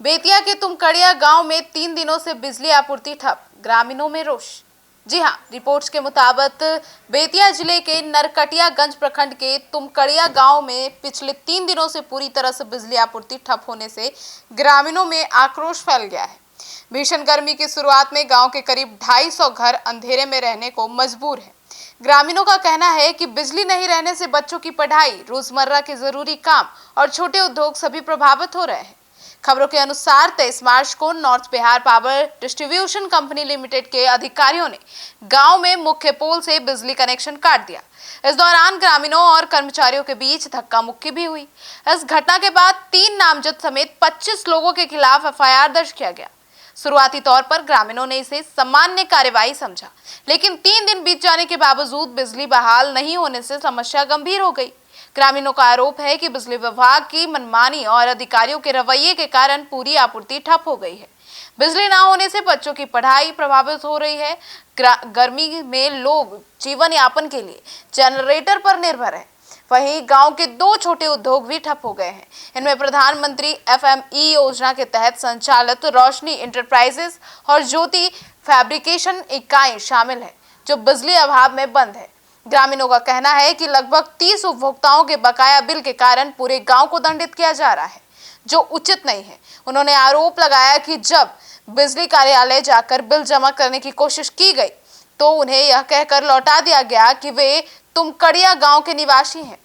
बेतिया के तुमकड़िया गांव में 3 दिनों से बिजली आपूर्ति ठप, ग्रामीणों में रोष। जी हां, रिपोर्ट्स के मुताबिक बेतिया जिले के नरकटियागंज प्रखंड के तुमकड़िया गांव में पिछले 3 दिनों से पूरी तरह से बिजली आपूर्ति ठप होने से ग्रामीणों में आक्रोश फैल गया है। भीषण गर्मी की शुरुआत में गांव के करीब 250 घर अंधेरे में रहने को मजबूर हैं। ग्रामीणों का कहना है कि बिजली नहीं रहने से बच्चों की पढ़ाई, रोजमर्रा के जरूरी काम और छोटे उद्योग सभी प्रभावित हो रहे हैं। खबरों के अनुसार 23 मार्च को north Bihar power distribution company limited के अधिकारियों ने गांव में मुख्य पोल से बिजली कनेक्शन काट दिया। इस दौरान ग्रामीणों और कर्मचारियों के बीच धक्का मुक्की भी हुई। इस घटना के बाद 3 नामजद समेत 25 लोगों के खिलाफ एफआईआर दर्ज किया गया। शुरुआती तौर पर ग्रामीणों ने इसे सामान्य कार्रवाई समझा, लेकिन 3 दिन बीत जाने के बावजूद बिजली बहाल नहीं होने से समस्या गंभीर हो गई। ग्रामीणों का आरोप है कि बिजली विभाग की मनमानी और अधिकारियों के रवैये के कारण पूरी आपूर्ति ठप हो गई है। बिजली ना होने से बच्चों की पढ़ाई प्रभावित हो रही है। गर्मी में लोग जीवन यापन के लिए जनरेटर पर निर्भर है। वहीं गांव के 2 छोटे उद्योग भी ठप हो गए हैं। इनमें प्रधानमंत्री एफएमई योजना के तहत संचालित रोशनी इंटरप्राइजेस और ज्योति फैब्रिकेशन इकाई शामिल है, जो बिजली अभाव में बंद है। ग्रामीणों का कहना है कि लगभग 30 उपभोक्ताओं के बकाया बिल के कारण पूरे गांव को दंडित किया जा रहा है, जो उचित नहीं है। उन्होंने आरोप लगाया कि जब बिजली कार्यालय जाकर बिल जमा करने की कोशिश की गई तो उन्हें यह कहकर लौटा दिया गया कि वे तुमकड़िया गांव के निवासी हैं।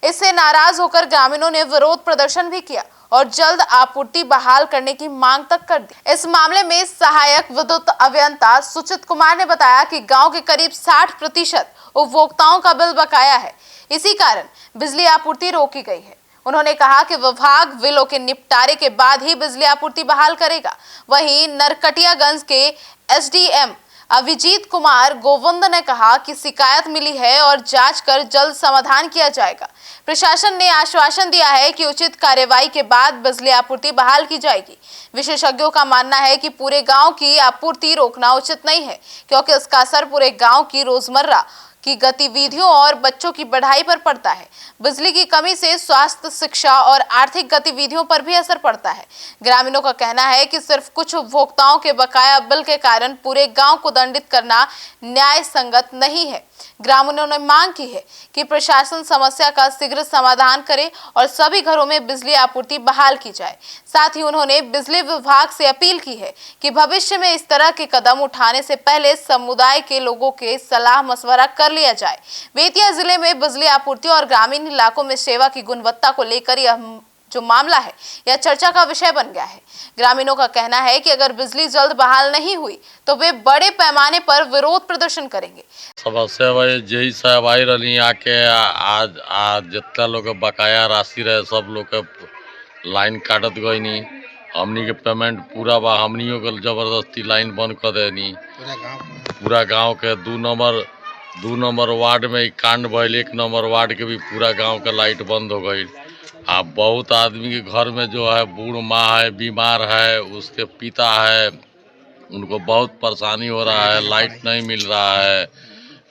इससे नाराज होकर ग्रामीणों ने विरोध प्रदर्शन भी किया और जल्द आपूर्ति बहाल करने की मांग तक कर दी। इस मामले में सहायक विद्युत अभियंता सुचित कुमार ने बताया कि गांव के करीब 60% उपभोक्ताओं का बिल बकाया है। इसी कारण बिजली आपूर्ति रोकी गई है। उन्होंने कहा कि विभाग बिलों के निपटारे के बाद ही बिजली आपूर्ति बहाल करेगा। वहीं नरकटियागंज के एसडीएम अभिजीत कुमार गोविंद ने कहा कि शिकायत मिली है और जांच कर जल्द समाधान किया जाएगा। प्रशासन ने आश्वासन दिया है कि उचित कार्यवाही के बाद बिजली आपूर्ति बहाल की जाएगी। विशेषज्ञों का मानना है कि पूरे गांव की आपूर्ति रोकना उचित नहीं है, क्योंकि इसका असर पूरे गांव की रोजमर्रा की गतिविधियों और बच्चों की पढ़ाई पर पड़ता है। बिजली की कमी से स्वास्थ्य, शिक्षा और आर्थिक गतिविधियों पर भी असर पड़ता है। ग्रामीणों का कहना है कि सिर्फ कुछ उपभोक्ताओं के बकाया बिल के कारण पूरे गांव को दंडित करना न्याय संगत नहीं है। ग्रामीणों ने मांग की है कि प्रशासन समस्या का शीघ्र समाधान करे और सभी घरों में बिजली आपूर्ति बहाल की जाए। साथ ही उन्होंने बिजली विभाग से अपील की है कि भविष्य में इस तरह के कदम उठाने से पहले समुदाय के लोगों के सलाह मशवरा कर लिया जाए। बेतिया जिले में बिजली आपूर्ति और ग्रामीण इलाकों में सेवा की गुणवत्ता को लेकर यह जो मामला है यह चर्चा का विषय बन गया है। ग्रामीणों का कहना है कि अगर बिजली जल्द बहाल नहीं हुई तो वे बड़े पैमाने पर विरोध प्रदर्शन करेंगे। समस्या भाई जही साहब आई रही आके आज आज जितना लोग के बकाया राशि रहे सब लोग के लाइन काटत गई नी। हमनी के पेमेंट पूरा बा, हमनियों के जबरदस्ती लाइन बंद कर देनी। पूरा गांव के 2 नंबर वार्ड में एक कांड भइल, 1 नंबर वार्ड के भी पूरा गांव के लाइट बंद हो गई। अब बहुत आदमी के घर में जो है बूढ़ माँ है, बीमार है, उसके पिता है, उनको बहुत परेशानी हो रहा है, लाइट नहीं मिल रहा है,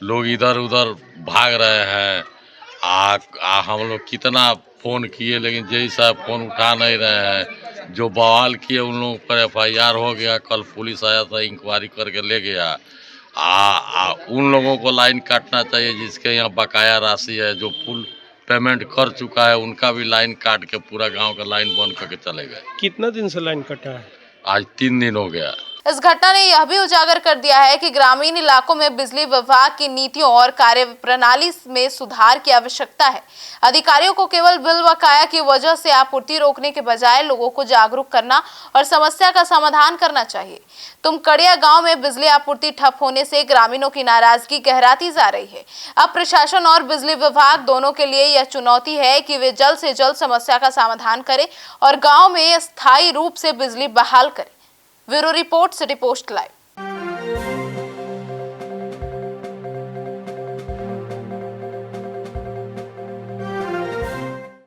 लोग इधर उधर भाग रहे हैं। हम लोग कितना फ़ोन किए लेकिन जय साहब फ़ोन उठा नहीं रहे हैं। जो बवाल किए उन लोगों पर एफआईआर हो गया। कल पुलिस आया था, इंक्वायरी करके ले गया। उन लोगों को लाइन काटना चाहिए जिसके यहाँ बकाया राशि है। जो फुल पेमेंट कर चुका है उनका भी लाइन काट के पूरा गांव का लाइन बंद करके चले गए। कितना दिन से लाइन कटा है? आज 3 दिन हो गया। इस घटना ने यह भी उजागर कर दिया है कि ग्रामीण इलाकों में बिजली विभाग की नीतियों और कार्य प्रणाली में सुधार की आवश्यकता है। अधिकारियों को केवल बिल बकाया की वजह से आपूर्ति रोकने के बजाय लोगों को जागरूक करना और समस्या का समाधान करना चाहिए। तुमकड़िया गांव में बिजली आपूर्ति ठप होने से ग्रामीणों की नाराजगी गहराती जा रही है। अब प्रशासन और बिजली विभाग दोनों के लिए यह चुनौती है कि वे जल्द से जल्द समस्या का समाधान करें और गाँव में स्थायी रूप से बिजली बहाल करें। Bureau report, city post live.